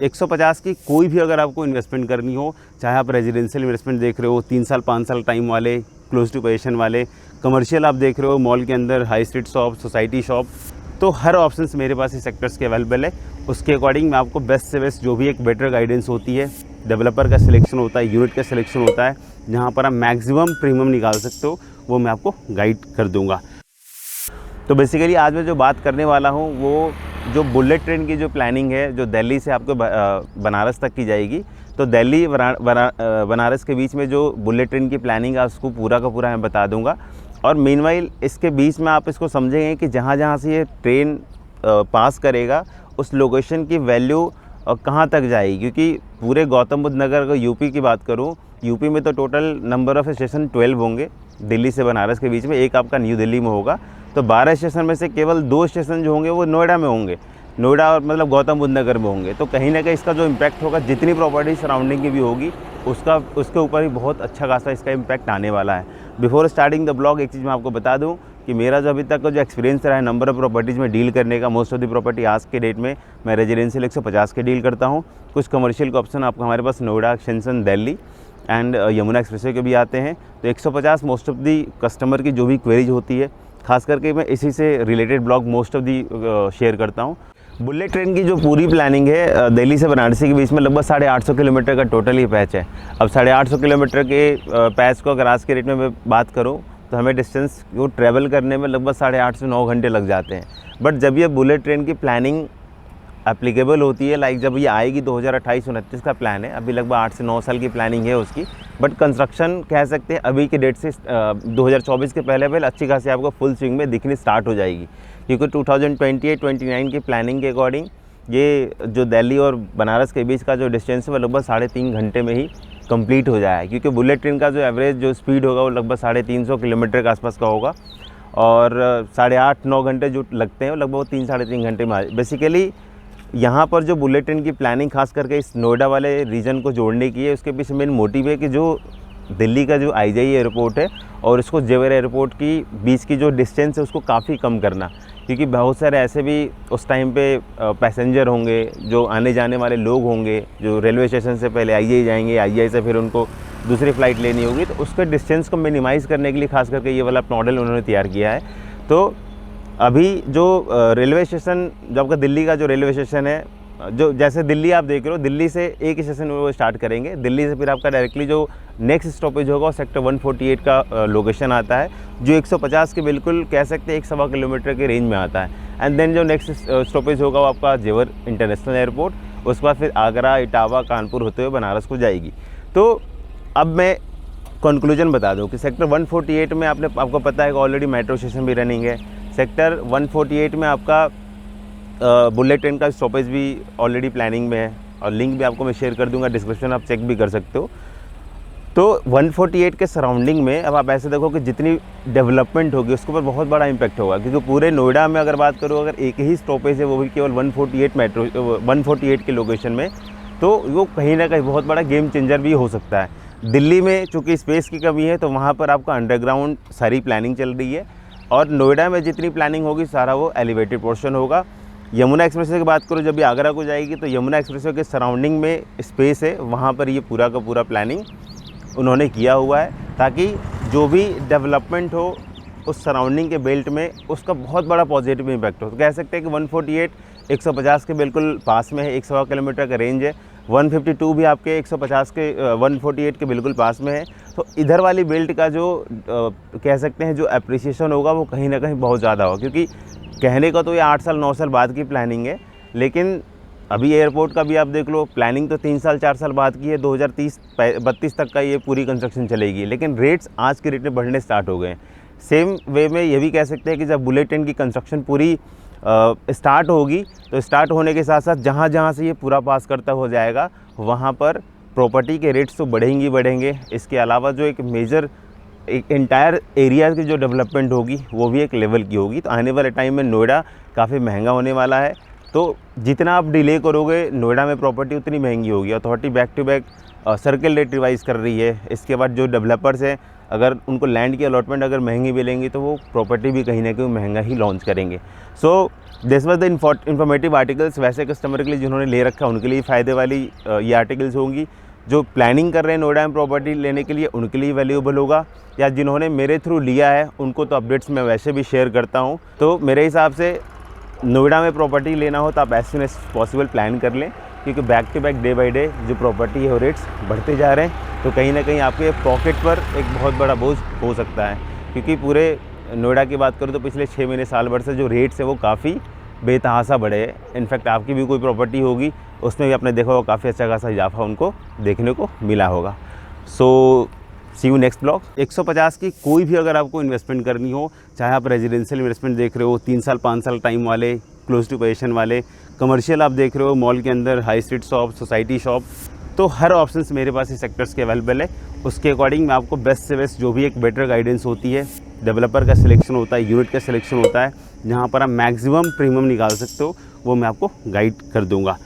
150 की कोई भी अगर आपको इन्वेस्टमेंट करनी हो, चाहे आप रेजिडेंशियल इन्वेस्टमेंट देख रहे हो 3 साल 5 साल टाइम वाले, क्लोज टू पोजीशन वाले, कमर्शियल आप देख रहे हो मॉल के अंदर, high street shop, society shop, तो हर ऑप्शंस मेरे पास इस सेक्टर्स के अवेलेबल है। उसके अकॉर्डिंग मैं आपको बेस्ट से बेस्ट जो भी एक बेटर गाइडेंस होती है, डेवलपर का सिलेक्शन होता है, यूनिट का सिलेक्शन होता है, जहाँ पर आप मैक्सिमम प्रीमियम निकाल सकते हो, वो मैं आपको गाइड कर दूँगा। तो बेसिकली आज मैं जो बात करने वाला हूँ वो जो बुलेट ट्रेन की जो प्लानिंग है, जो दिल्ली से आपको बनारस तक की जाएगी, तो दिल्ली बनारस के बीच में जो बुलेट ट्रेन की प्लानिंग है उसको पूरा का पूरा मैं बता दूंगा। और मीनवाइल इसके बीच में आप इसको समझेंगे कि जहाँ जहाँ से ये ट्रेन पास करेगा उस लोकेशन की वैल्यू कहाँ तक जाएगी, क्योंकि पूरे गौतम बुद्ध नगर अगर यूपी की बात करूँ, यूपी में तो टोटल नंबर ऑफ़ स्टेशन 12 होंगे दिल्ली से बनारस के बीच में, एक आपका न्यू दिल्ली में होगा। तो 12 स्टेशन में से केवल 2 स्टेशन जो होंगे वो नोएडा में होंगे, नोएडा और मतलब गौतम बुद्ध नगर में होंगे। तो कहीं ना कहीं इसका जो इम्पैक्ट होगा, जितनी प्रॉपर्टी सराउंडिंग की भी होगी उसके ऊपर भी बहुत अच्छा खासा इसका इम्पैक्ट आने वाला है। बिफोर स्टार्टिंग द ब्लॉग एक चीज़ मैं आपको बता दूं कि मेरा जो अभी तक का जो एक्सपीरियंस रहा है नंबर ऑफ़ प्रॉपर्टीज़ में डील करने का, मोस्ट ऑफ द प्रॉपर्टी आज के डेट में मैं रेजिडेंशियल 150 के डील करता हूँ। कुछ कमर्शियल के ऑप्शन आपको हमारे पास Noida, extension, Delhi and Yamuna expressway के भी आते हैं। तो 150 मोस्ट ऑफ दी कस्टमर की जो भी क्वेरीज होती है, खास करके मैं इसी से related blog most of the share करता हूँ। बुलेट ट्रेन की जो पूरी प्लानिंग है दिल्ली से बनारसी के बीच में लगभग 850 किलोमीटर का टोटल ये पैच है। अब 850 किलोमीटर के पैच को अगर आज के रेट में मैं बात करूँ तो हमें डिस्टेंस को ट्रैवल करने में लगभग 8.5 से 9 घंटे लग जाते हैं। बट जब ये बुलेट ट्रेन की प्लानिंग एप्लीकेबल होती है, लाइक जब ये आएगी 2028-29 का प्लान है, अभी लगभग 8 से 9 साल की प्लानिंग है उसकी। बट कंस्ट्रक्शन कह सकते हैं अभी के डेट से 2024 के पहले अच्छी खासी आपको फुल स्विंग में दिखनी स्टार्ट हो जाएगी, क्योंकि 2028-29 की प्लानिंग के अकॉर्डिंग ये जो दिल्ली और बनारस के बीच का जो डिस्टेंस है वो लगभग 3.5 घंटे में ही कंप्लीट हो जाए, क्योंकि बुलेट ट्रेन का जो एवरेज जो स्पीड होगा वो लगभग 350 किलोमीटर के आसपास का होगा, और 8.5-9 घंटे जो लगते हैं वो लगभग 3-3.5 घंटे में। बेसिकली यहाँ पर जो बुलेट ट्रेन की प्लानिंग खास करके इस नोएडा वाले रीजन को जोड़ने की है, उसके पीछे मेन मोटिव है कि जो दिल्ली का जो IJE एयरपोर्ट है और इसको जेवर एयरपोर्ट की बीच की जो डिस्टेंस है उसको काफ़ी कम करना, क्योंकि बहुत सारे ऐसे भी उस टाइम पे पैसेंजर होंगे, जो आने जाने वाले लोग होंगे, जो रेलवे स्टेशन से पहले IJE जाएंगे, IJE से फिर उनको दूसरी फ़्लाइट लेनी होगी, तो उसके डिस्टेंस को मिनिमाइज़ करने के लिए खास करके ये वाला मॉडल उन्होंने तैयार किया है। तो अभी जो रेलवे स्टेशन, जो आपका दिल्ली का जो रेलवे स्टेशन है, जो जैसे दिल्ली आप देख रहे हो, दिल्ली से एक स्टेशन में वो स्टार्ट करेंगे, दिल्ली से फिर आपका डायरेक्टली जो नेक्स्ट स्टॉपेज होगा वो सेक्टर 148 का लोकेशन आता है, जो 150 के बिल्कुल कह सकते हैं 1.25 किलोमीटर के रेंज में आता है। एंड देन जो नेक्स्ट स्टॉपेज होगा वो आपका जेवर इंटरनेशनल एयरपोर्ट, उसके बाद फिर आगरा, इटावा, कानपुर होते हुए बनारस को जाएगी। तो अब मैं कंक्लूजन बता दूं कि सेक्टर 148 में आपको पता है कि ऑलरेडी मेट्रो स्टेशन भी रनिंग है। सेक्टर 148 में आपका बुलेट ट्रेन का स्टॉपेज भी ऑलरेडी प्लानिंग में है, और लिंक भी आपको मैं शेयर कर दूंगा डिस्क्रिप्शन, आप चेक भी कर सकते हो। तो 148 के सराउंडिंग में अब आप ऐसे देखो कि जितनी डेवलपमेंट होगी उसके ऊपर बहुत बड़ा इम्पैक्ट होगा, क्योंकि पूरे नोएडा में अगर बात करूँ, अगर एक ही स्टॉपेज है वो भी केवल 148 के लोकेशन में, तो वो कहीं ना कहीं बहुत बड़ा गेम चेंजर भी हो सकता है। दिल्ली में चूँकि स्पेस की कमी है तो वहाँ पर आपका अंडरग्राउंड सारी प्लानिंग चल रही है, और नोएडा में जितनी प्लानिंग होगी सारा वो एलिवेटेड पोर्शन होगा। यमुना एक्सप्रेसवे की बात करो, जब भी आगरा को जाएगी तो यमुना एक्सप्रेसवे के सराउंडिंग में स्पेस है, वहाँ पर ये पूरा का पूरा प्लानिंग उन्होंने किया हुआ है, ताकि जो भी डेवलपमेंट हो उस सराउंडिंग के बेल्ट में उसका बहुत बड़ा पॉजिटिव इम्पैक्ट हो। तो कह सकते हैं कि 148 150 के बिल्कुल पास में है, 1.25 किलोमीटर का रेंज है। 152 भी आपके 150 के 148 के बिल्कुल पास में है। तो इधर वाली बेल्ट का जो कह सकते हैं जो एप्रिसिएशन होगा वो कहीं ना कहीं बहुत ज़्यादा होगा, क्योंकि कहने का तो ये 8 साल 9 साल बाद की प्लानिंग है, लेकिन अभी एयरपोर्ट का भी आप देख लो, प्लानिंग तो 3 साल 4 साल बाद की है, 2030-32 तक का ये पूरी कंस्ट्रक्शन चलेगी, लेकिन रेट्स आज के रेट में बढ़ने स्टार्ट हो गए हैं। सेम वे में ये भी कह सकते हैं कि जब बुलेट ट्रेन की कंस्ट्रक्शन पूरी स्टार्ट होगी, तो स्टार्ट होने के साथ साथ जहाँ जहाँ से ये पूरा पास करता हो जाएगा वहाँ पर प्रॉपर्टी के रेट्स तो बढ़ेंगे। इसके अलावा जो एक मेजर एक एंटायर एरिया की जो डेवलपमेंट होगी वो भी एक लेवल की होगी। तो आने वाले टाइम में नोएडा काफ़ी महंगा होने वाला है। तो जितना आप डिले करोगे नोएडा में प्रॉपर्टी उतनी महंगी होगी। Authority back to back circle rate revise कर रही है। इसके बाद जो डेवलपर्स हैं अगर उनको लैंड की अलॉटमेंट अगर महंगी मिलेंगी तो वो प्रॉपर्टी भी कहीं ना कहीं महंगा ही लॉन्च करेंगे। So this was the informative articles. वैसे कस्टमर के लिए जिन्होंने ले रखा है उनके लिए फ़ायदे वाली ये आर्टिकल्स होंगी। जो प्लानिंग कर रहे हैं नोएडा में प्रॉपर्टी लेने के लिए उनके लिए वैल्यूएबल होगा, या जिन्होंने मेरे थ्रू लिया है उनको तो अपडेट्स मैं वैसे भी शेयर करता हूँ। तो मेरे हिसाब से नोएडा में प्रॉपर्टी लेना हो तो आप as soon as possible plan कर लें, क्योंकि back to back day by day जो प्रॉपर्टी है वो रेट्स बढ़ते जा रहे हैं। तो कहीं ना कहीं आपके पॉकेट पर एक बहुत बड़ा बोझ हो सकता है, क्योंकि पूरे नोएडा की बात करूँ तो पिछले 6 महीने साल भर से जो रेट्स है वो काफ़ी बेतहासा बढ़े हैं। इनफैक्ट आपकी भी कोई प्रॉपर्टी होगी उसमें भी आपने देखा होगा काफ़ी अच्छा खासा इजाफा उनको देखने को मिला होगा। सो सी यू नेक्स्ट ब्लॉग। 150 की कोई भी अगर आपको इन्वेस्टमेंट करनी हो, चाहे आप रेजिडेंशियल इन्वेस्टमेंट देख रहे हो 3 साल 5 साल टाइम वाले, क्लोज टू पोजीशन वाले, कमर्शियल आप देख रहे हो मॉल के अंदर, high street shop, society shop, तो हर ऑप्शंस मेरे पास इस सेक्टर्स के अवेलेबल है। उसके अकॉर्डिंग मैं आपको बेस्ट से बेस्ट जो भी एक बेटर गाइडेंस होती है, डेवलपर का सिलेक्शन होता है, यूनिट का सिलेक्शन होता है, जहाँ पर आप मैक्सिमम प्रीमियम निकाल सकते हो, वो मैं आपको गाइड कर दूंगा।